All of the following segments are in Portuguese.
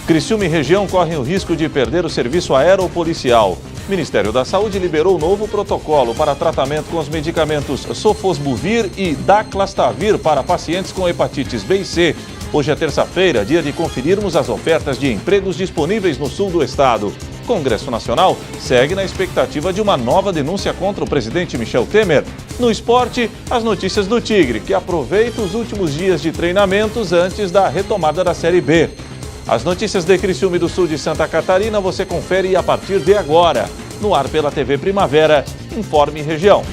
Criciúma e região correm o risco de perder o serviço aeropolicial. O Ministério da Saúde liberou novo protocolo para tratamento com os medicamentos Sofosbuvir e Daclastavir para pacientes com hepatites B e C. Hoje é terça-feira, dia de conferirmos as ofertas de empregos disponíveis no sul do estado. O Congresso Nacional segue na expectativa de uma nova denúncia contra o presidente Michel Temer. No esporte, as notícias do Tigre, que aproveita os últimos dias de treinamentos antes da retomada da Série B. As notícias de Criciúma e do sul de Santa Catarina você confere a partir de agora. No ar pela TV Primavera, Informe Região.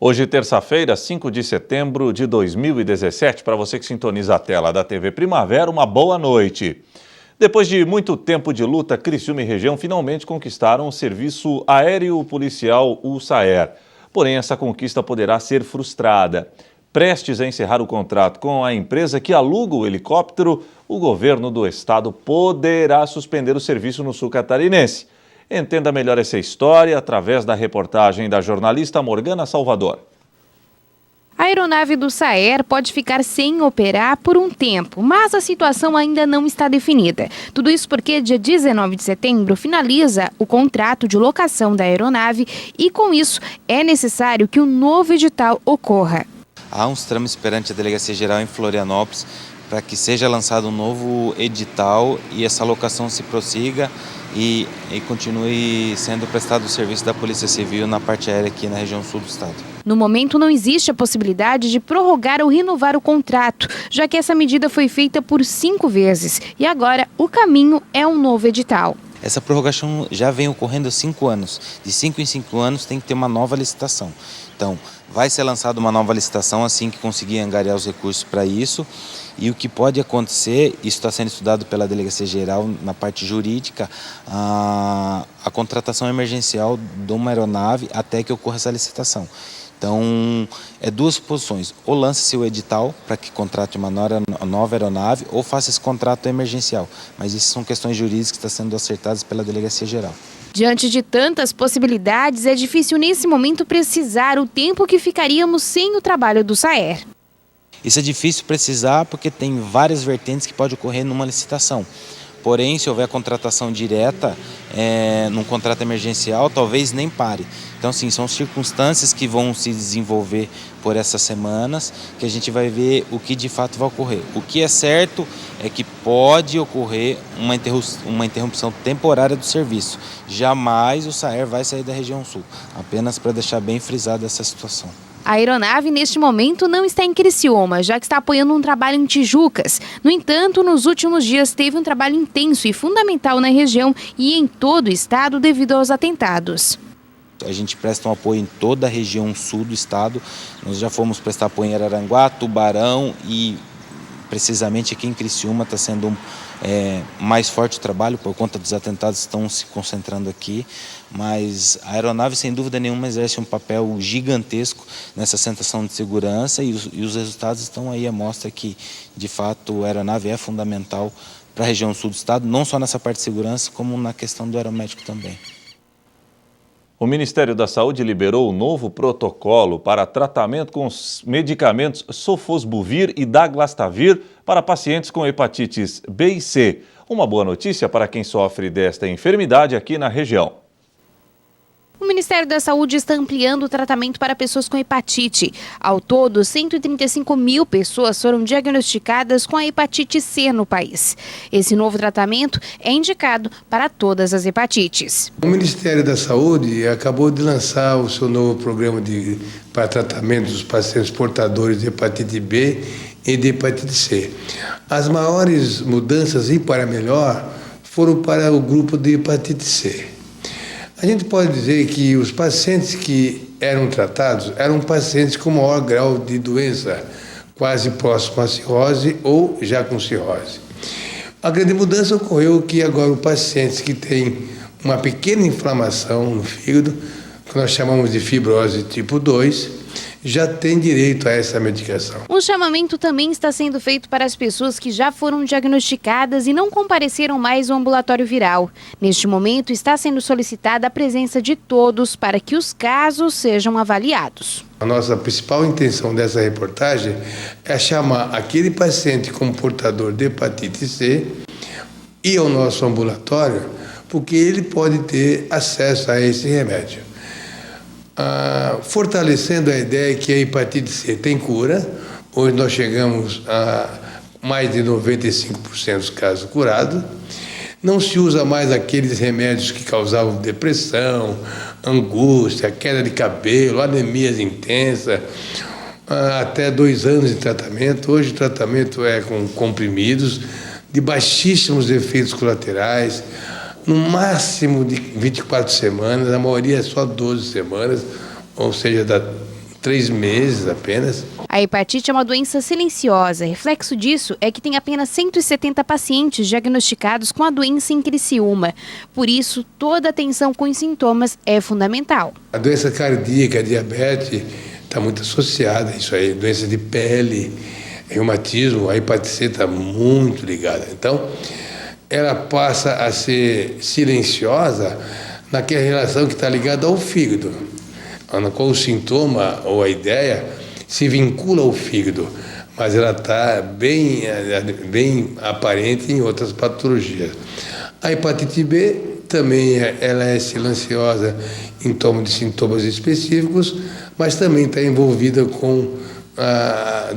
Hoje, terça-feira, 5 de setembro de 2017, para você que sintoniza a tela da TV Primavera, uma boa noite. Depois de muito tempo de luta, Criciúma e região finalmente conquistaram o serviço aéreo policial, o SAER. Porém, essa conquista poderá ser frustrada. Prestes a encerrar o contrato com a empresa que aluga o helicóptero, o governo do estado poderá suspender o serviço no sul catarinense. Entenda melhor essa história através da reportagem da jornalista Morgana Salvador. A aeronave do SAER pode ficar sem operar por um tempo, mas a situação ainda não está definida. Tudo isso porque dia 19 de setembro finaliza o contrato de locação da aeronave e, com isso, é necessário que um novo edital ocorra. Há uns trâmites perante a Delegacia Geral em Florianópolis para que seja lançado um novo edital e essa locação se prossiga e continue sendo prestado o serviço da Polícia Civil na parte aérea aqui na região sul do estado. No momento não existe a possibilidade de prorrogar ou renovar o contrato, já que essa medida foi feita por 5 vezes e agora o caminho é um novo edital. Essa prorrogação já vem ocorrendo há 5 anos. De 5 em 5 anos tem que ter uma nova licitação. Então, vai ser lançada uma nova licitação assim que conseguir angariar os recursos para isso. E o que pode acontecer, isso está sendo estudado pela Delegacia Geral na parte jurídica, a contratação emergencial de uma aeronave até que ocorra essa licitação. Então, é 2 posições. Ou lance-se o edital para que contrate uma nova aeronave ou faça esse contrato emergencial. Mas isso são questões jurídicas que estão sendo acertadas pela Delegacia Geral. Diante de tantas possibilidades, é difícil nesse momento precisar o tempo que ficaríamos sem o trabalho do SAER. Isso é difícil precisar porque tem várias vertentes que pode ocorrer numa licitação. Porém, se houver contratação direta, num contrato emergencial, talvez nem pare. Então, sim, são circunstâncias que vão se desenvolver por essas semanas que a gente vai ver o que de fato vai ocorrer. O que é certo é que pode ocorrer uma interrupção temporária do serviço. Jamais o SAER vai sair da região sul, apenas para deixar bem frisada essa situação. A aeronave, neste momento, não está em Criciúma, já que está apoiando um trabalho em Tijucas. No entanto, nos últimos dias teve um trabalho intenso e fundamental na região e em todo o estado devido aos atentados. A gente presta um apoio em toda a região sul do estado. Nós já fomos prestar apoio em Araranguá, Tubarão e precisamente aqui em Criciúma está sendo mais forte o trabalho por conta dos atentados que estão se concentrando aqui. Mas a aeronave, sem dúvida nenhuma, exerce um papel gigantesco nessa sensação de segurança e os resultados estão aí à mostra que, de fato, a aeronave é fundamental para a região sul do estado, não só nessa parte de segurança, como na questão do aeromédico também. O Ministério da Saúde liberou o novo protocolo para tratamento com os medicamentos Sofosbuvir e Daclastavir para pacientes com hepatites B e C. Uma boa notícia para quem sofre desta enfermidade aqui na região. O Ministério da Saúde está ampliando o tratamento para pessoas com hepatite. Ao todo, 135 mil pessoas foram diagnosticadas com a hepatite C no país. Esse novo tratamento é indicado para todas as hepatites. O Ministério da Saúde acabou de lançar o seu novo programa para tratamento dos pacientes portadores de hepatite B e de hepatite C. As maiores mudanças e para melhor foram para o grupo de hepatite C. A gente pode dizer que os pacientes que eram tratados eram pacientes com maior grau de doença, quase próximo à cirrose ou já com cirrose. A grande mudança ocorreu que agora os pacientes que têm uma pequena inflamação no fígado, que nós chamamos de fibrose tipo 2, já tem direito a essa medicação. Um chamamento também está sendo feito para as pessoas que já foram diagnosticadas e não compareceram mais ao ambulatório viral. Neste momento, está sendo solicitada a presença de todos para que os casos sejam avaliados. A nossa principal intenção dessa reportagem é chamar aquele paciente como portador de hepatite C e ao nosso ambulatório, porque ele pode ter acesso a esse remédio. Fortalecendo a ideia que a hepatite C tem cura, hoje nós chegamos a mais de 95% dos casos curados. Não se usa mais aqueles remédios que causavam depressão, angústia, queda de cabelo, anemias intensas, até 2 anos de tratamento. Hoje o tratamento é com comprimidos de baixíssimos efeitos colaterais, no máximo de 24 semanas, a maioria é só 12 semanas, ou seja, dá 3 meses apenas. A hepatite é uma doença silenciosa. Reflexo disso é que tem apenas 170 pacientes diagnosticados com a doença em Criciúma. Por isso, toda atenção com os sintomas é fundamental. A doença cardíaca, a diabetes, está muito associada a isso aí. Doença de pele, reumatismo, a hepatite C está muito ligada. Então, ela passa a ser silenciosa naquela relação que está ligada ao fígado, na qual o sintoma ou a ideia se vincula ao fígado, mas ela está bem aparente em outras patologias. A hepatite B também ela é silenciosa em torno de sintomas específicos, mas também está envolvida com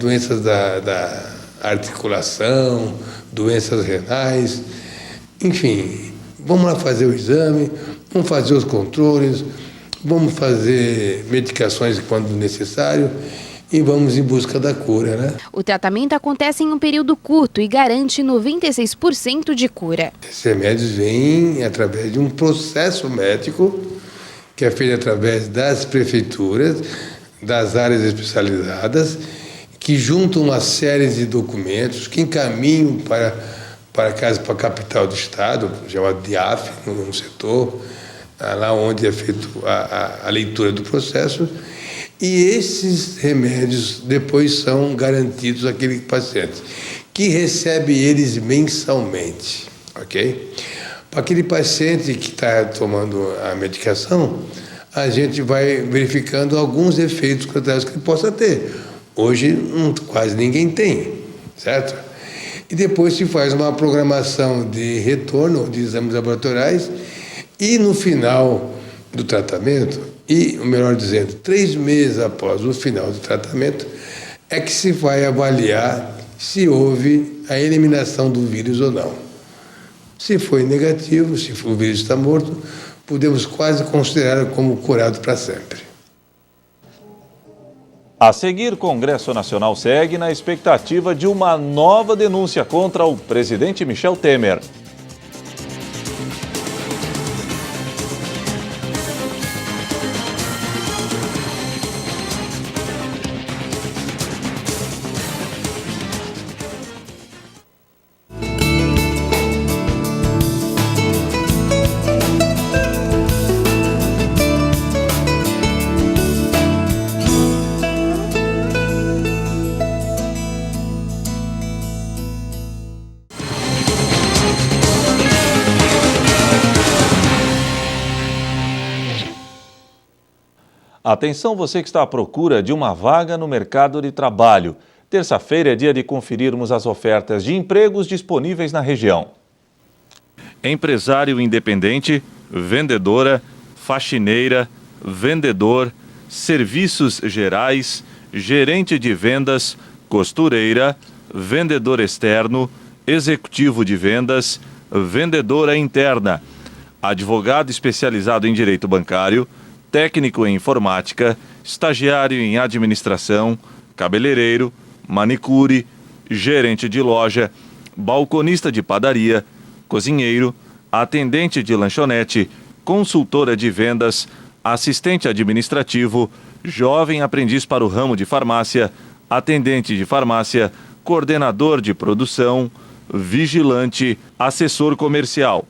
doenças da articulação, doenças renais, enfim. Vamos lá fazer o exame, vamos fazer os controles, vamos fazer medicações quando necessário e vamos em busca da cura, né? O tratamento acontece em um período curto e garante 96% de cura. Esses remédios vêm através de um processo médico que é feito através das prefeituras, das áreas especializadas, que juntam uma série de documentos que encaminham para a capital do estado, chamado DIAF, no setor, lá onde é feita a leitura do processo, e esses remédios depois são garantidos àquele paciente, que recebe eles mensalmente, ok? Para aquele paciente que está tomando a medicação, a gente vai verificando alguns efeitos colaterais que ele possa ter. Hoje quase ninguém tem, certo? E depois se faz uma programação de retorno de exames laboratoriais e no final do tratamento, e, melhor dizendo, 3 meses após o final do tratamento, é que se vai avaliar se houve a eliminação do vírus ou não. Se foi negativo, se o vírus está morto, podemos quase considerar como curado para sempre. A seguir, o Congresso Nacional segue na expectativa de uma nova denúncia contra o presidente Michel Temer. Atenção você que está à procura de uma vaga no mercado de trabalho. Terça-feira é dia de conferirmos as ofertas de empregos disponíveis na região. Empresário independente, vendedora, faxineira, vendedor, serviços gerais, gerente de vendas, costureira, vendedor externo, executivo de vendas, vendedora interna, advogado especializado em direito bancário, técnico em informática, estagiário em administração, cabeleireiro, manicure, gerente de loja, balconista de padaria, cozinheiro, atendente de lanchonete, consultora de vendas, assistente administrativo, jovem aprendiz para o ramo de farmácia, atendente de farmácia, coordenador de produção, vigilante, assessor comercial.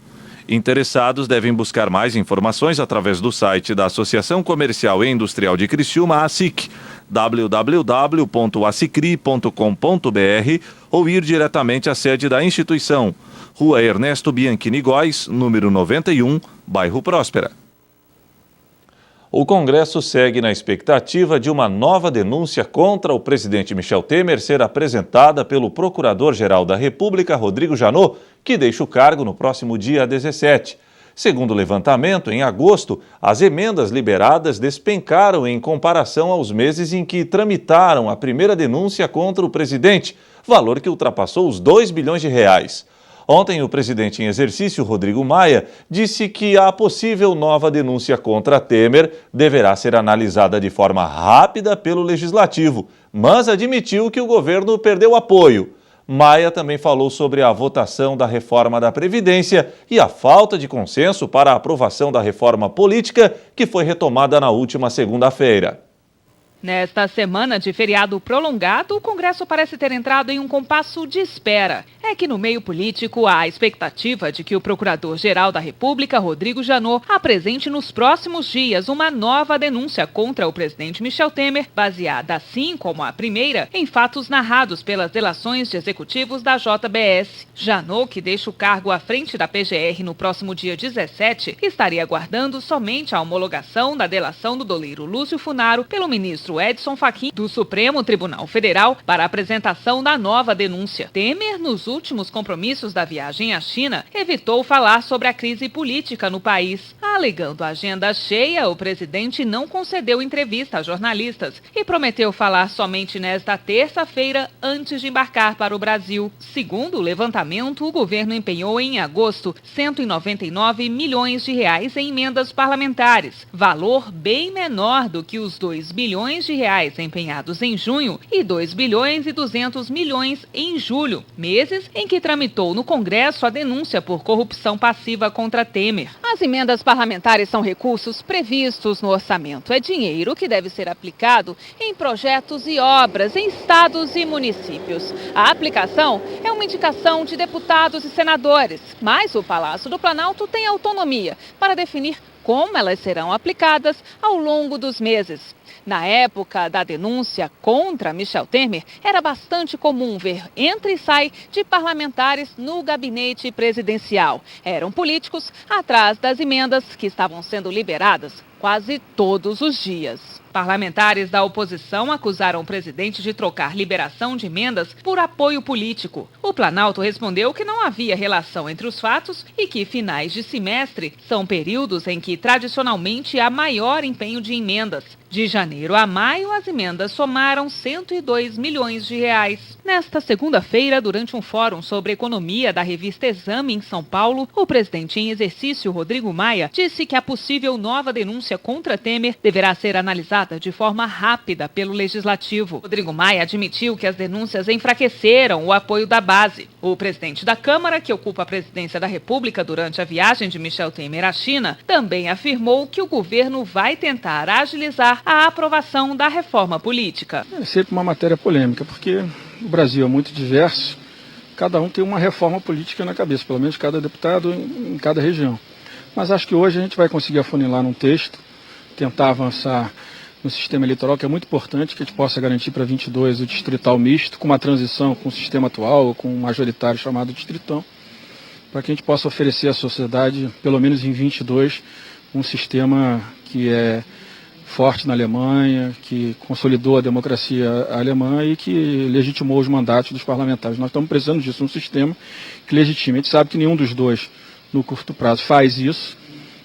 Interessados devem buscar mais informações através do site da Associação Comercial e Industrial de Criciúma, ASIC, www.assicri.com.br, ou ir diretamente à sede da instituição, Rua Ernesto Bianchini Góes, número 91, bairro Próspera. O Congresso segue na expectativa de uma nova denúncia contra o presidente Michel Temer ser apresentada pelo Procurador-Geral da República, Rodrigo Janot, que deixa o cargo no próximo dia 17. Segundo o levantamento, em agosto, as emendas liberadas despencaram em comparação aos meses em que tramitaram a primeira denúncia contra o presidente, valor que ultrapassou os 2 bilhões de reais. Ontem, o presidente em exercício, Rodrigo Maia, disse que a possível nova denúncia contra Temer deverá ser analisada de forma rápida pelo Legislativo, mas admitiu que o governo perdeu apoio. Maia também falou sobre a votação da reforma da Previdência e a falta de consenso para a aprovação da reforma política, que foi retomada na última segunda-feira. Nesta semana de feriado prolongado, o Congresso parece ter entrado em um compasso de espera. É que no meio político há a expectativa de que o Procurador-Geral da República, Rodrigo Janot, apresente nos próximos dias uma nova denúncia contra o presidente Michel Temer, baseada, assim como a primeira, em fatos narrados pelas delações de executivos da JBS. Janot, que deixa o cargo à frente da PGR no próximo dia 17, estaria aguardando somente a homologação da delação do doleiro Lúcio Funaro pelo ministro Edson Fachin, do Supremo Tribunal Federal, para a apresentação da nova denúncia. Temer, nos últimos compromissos da viagem à China, evitou falar sobre a crise política no país. Alegando a agenda cheia, o presidente não concedeu entrevista a jornalistas e prometeu falar somente nesta terça-feira, antes de embarcar para o Brasil. Segundo o levantamento, o governo empenhou em agosto 199 milhões de reais em emendas parlamentares, valor bem menor do que os 2 bilhões de reais empenhados em junho e 2 bilhões e 200 milhões em julho, meses em que tramitou no Congresso a denúncia por corrupção passiva contra Temer. As emendas parlamentares são recursos previstos no orçamento. É dinheiro que deve ser aplicado em projetos e obras em estados e municípios. A aplicação é uma indicação de deputados e senadores, mas o Palácio do Planalto tem autonomia para definir como elas serão aplicadas ao longo dos meses. Na época da denúncia contra Michel Temer, era bastante comum ver entra e sai de parlamentares no gabinete presidencial. Eram políticos atrás das emendas que estavam sendo liberadas quase todos os dias. Parlamentares da oposição acusaram o presidente de trocar liberação de emendas por apoio político. O Planalto respondeu que não havia relação entre os fatos e que finais de semestre são períodos em que tradicionalmente há maior empenho de emendas. De janeiro a maio, as emendas somaram 102 milhões de reais. Nesta segunda-feira, durante um fórum sobre economia da revista Exame em São Paulo, o presidente em exercício, Rodrigo Maia, disse que a possível nova denúncia contra Temer deverá ser analisada de forma rápida pelo Legislativo. Rodrigo Maia admitiu que as denúncias enfraqueceram o apoio da base. O presidente da Câmara, que ocupa a presidência da República durante a viagem de Michel Temer à China, também afirmou que o governo vai tentar agilizar a aprovação da reforma política. É sempre uma matéria polêmica, porque o Brasil é muito diverso, cada um tem uma reforma política na cabeça, pelo menos cada deputado em cada região. Mas acho que hoje a gente vai conseguir afunilar num texto, tentar avançar no sistema eleitoral, que é muito importante, que a gente possa garantir para 22 o distrital misto, com uma transição com o sistema atual, com um majoritário chamado distritão, para que a gente possa oferecer à sociedade, pelo menos em 22, um sistema que é forte na Alemanha, que consolidou a democracia alemã e que legitimou os mandatos dos parlamentares. Nós estamos precisando disso, um sistema que legitime. A gente sabe que nenhum dos dois, no curto prazo, faz isso,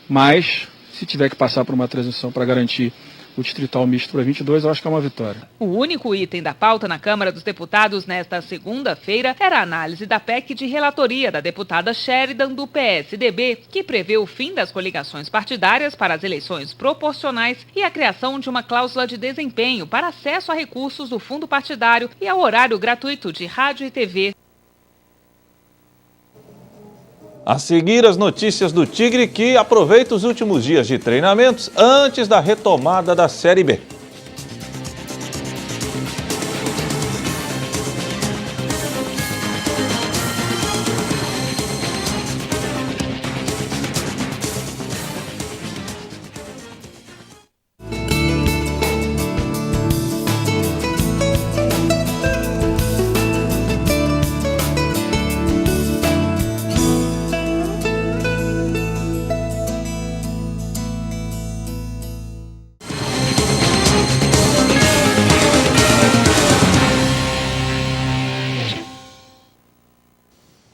mas se tiver que passar por uma transição para garantir o distrital misto para 22, eu acho que é uma vitória. O único item da pauta na Câmara dos Deputados nesta segunda-feira era a análise da PEC de relatoria da deputada Sheridan do PSDB, que prevê o fim das coligações partidárias para as eleições proporcionais e a criação de uma cláusula de desempenho para acesso a recursos do fundo partidário e ao horário gratuito de rádio e TV. A seguir, as notícias do Tigre, que aproveita os últimos dias de treinamentos antes da retomada da Série B.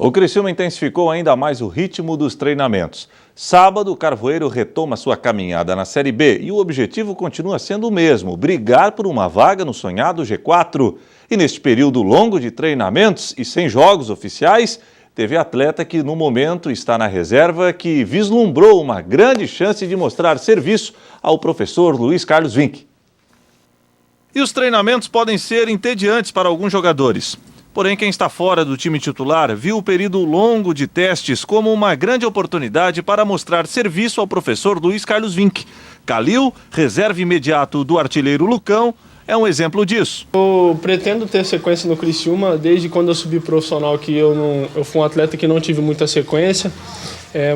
O Criciúma intensificou ainda mais o ritmo dos treinamentos. Sábado, o Carvoeiro retoma sua caminhada na Série B e o objetivo continua sendo o mesmo, brigar por uma vaga no sonhado G4. E neste período longo de treinamentos e sem jogos oficiais, teve atleta que no momento está na reserva que vislumbrou uma grande chance de mostrar serviço ao professor Luiz Carlos Vinck. E os treinamentos podem ser entediantes para alguns jogadores. Porém, quem está fora do time titular viu o período longo de testes como uma grande oportunidade para mostrar serviço ao professor Luiz Carlos Vinck. Calil, reserva imediato do artilheiro Lucão, é um exemplo disso. Eu pretendo ter sequência no Criciúma desde quando eu subi profissional, que eu fui um atleta que não tive muita sequência,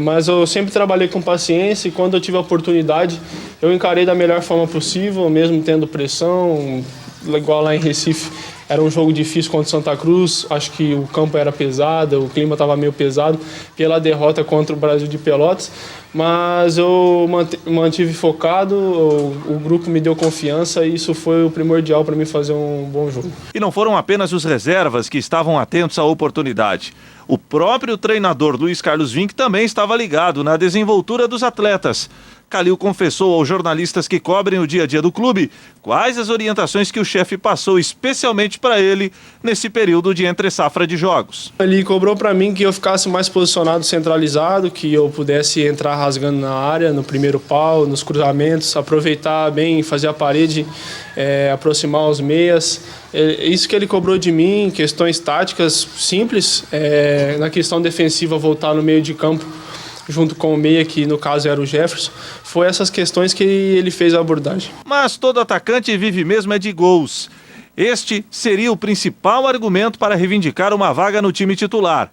mas eu sempre trabalhei com paciência e quando eu tive a oportunidade eu encarei da melhor forma possível, mesmo tendo pressão, igual lá em Recife. Era um jogo difícil contra o Santa Cruz, acho que o campo era pesado, o clima estava meio pesado pela derrota contra o Brasil de Pelotas, mas eu mantive focado, o grupo me deu confiança e isso foi o primordial para mim fazer um bom jogo. E não foram apenas os reservas que estavam atentos à oportunidade. O próprio treinador Luiz Carlos Vinck também estava ligado na desenvoltura dos atletas. Calil confessou aos jornalistas que cobrem o dia a dia do clube quais as orientações que o chefe passou especialmente para ele nesse período de entre-safra de jogos. Ele cobrou para mim que eu ficasse mais posicionado, centralizado, que eu pudesse entrar rasgando na área, no primeiro pau, nos cruzamentos, aproveitar bem, fazer a parede, aproximar os meias. Isso que ele cobrou de mim, questões táticas simples, na questão defensiva voltar no meio de campo, junto com o meia, que no caso era o Jefferson, foi essas questões que ele fez a abordagem. Mas todo atacante vive mesmo de gols. Este seria o principal argumento para reivindicar uma vaga no time titular.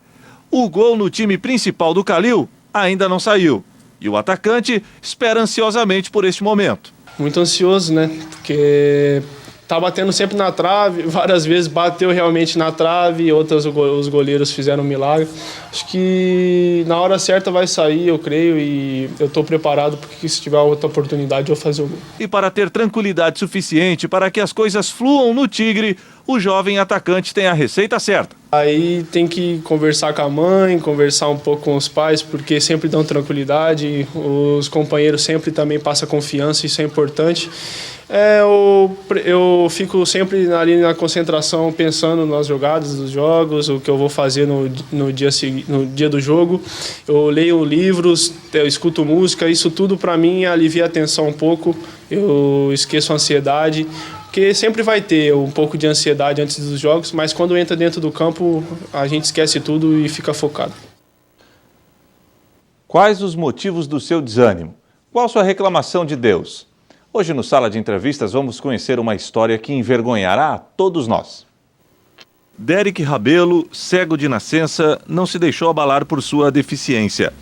O gol no time principal do Calil ainda não saiu. E o atacante espera ansiosamente por este momento. Muito ansioso, né? Porque tá batendo sempre na trave, várias vezes bateu realmente na trave, outras os goleiros fizeram um milagre. Acho que na hora certa vai sair, eu creio, e eu estou preparado porque se tiver outra oportunidade eu vou fazer o gol. E para ter tranquilidade suficiente para que as coisas fluam no Tigre, o jovem atacante tem a receita certa. Aí tem que conversar com a mãe, conversar um pouco com os pais, porque sempre dão tranquilidade, os companheiros sempre também passam confiança, isso é importante. Eu fico sempre ali na concentração pensando nas jogadas dos jogos, o que eu vou fazer no dia do jogo. Eu leio livros, eu escuto música, isso tudo para mim alivia a tensão um pouco, eu esqueço a ansiedade, porque sempre vai ter um pouco de ansiedade antes dos jogos, mas quando entra dentro do campo a gente esquece tudo e fica focado. Quais os motivos do seu desânimo? Qual sua reclamação de Deus? Hoje no Sala de Entrevistas vamos conhecer uma história que envergonhará a todos nós. Derek Rabelo, cego de nascença, não se deixou abalar por sua deficiência.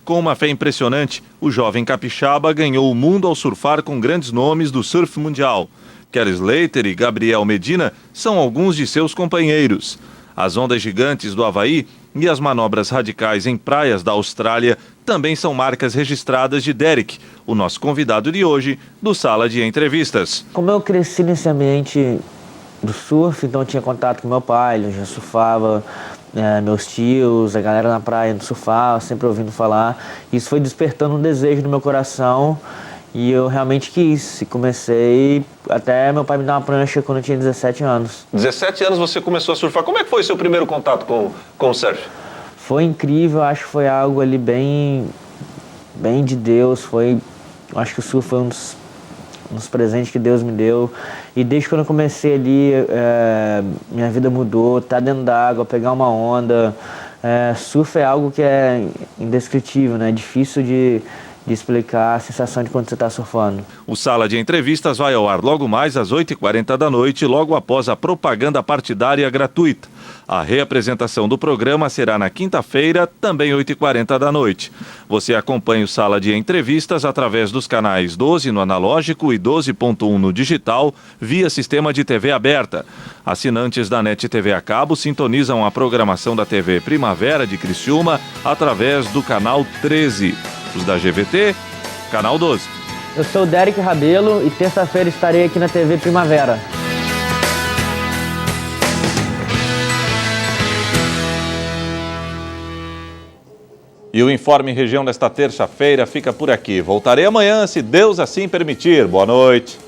Com uma fé impressionante, o jovem capixaba ganhou o mundo ao surfar com grandes nomes do surf mundial. Kelly Slater e Gabriel Medina são alguns de seus companheiros. As ondas gigantes do Havaí e as manobras radicais em praias da Austrália também são marcas registradas de Derek, o nosso convidado de hoje do Sala de Entrevistas. Como eu cresci nesse ambiente do surf, então eu tinha contato com meu pai, ele já surfava, meus tios, a galera na praia surfava, sempre ouvindo falar. Isso foi despertando um desejo no meu coração e eu realmente quis. E comecei, até meu pai me dar uma prancha quando eu tinha 17 anos. 17 anos você começou a surfar. Como é que foi o seu primeiro contato com o surf? Foi incrível, acho que foi algo ali bem de Deus. Acho que o surf foi um dos presentes que Deus me deu. E desde quando eu comecei ali, minha vida mudou. Tá dentro da água, pegar uma onda. Surf é algo que é indescritível, né? É difícil de explicar a sensação de quando você está surfando. O Sala de Entrevistas vai ao ar logo mais às 8h40 da noite, logo após a propaganda partidária gratuita. A reapresentação do programa será na quinta-feira, também 8h40 da noite. Você acompanha o Sala de Entrevistas através dos canais 12 no analógico e 12.1 no digital, via sistema de TV aberta. Assinantes da NET TV a cabo sintonizam a programação da TV Primavera de Criciúma através do canal 13. Os da GVT, canal 12. Eu sou o Derek Rabelo e terça-feira estarei aqui na TV Primavera. E o Informe Região desta terça-feira fica por aqui. Voltarei amanhã, se Deus assim permitir. Boa noite.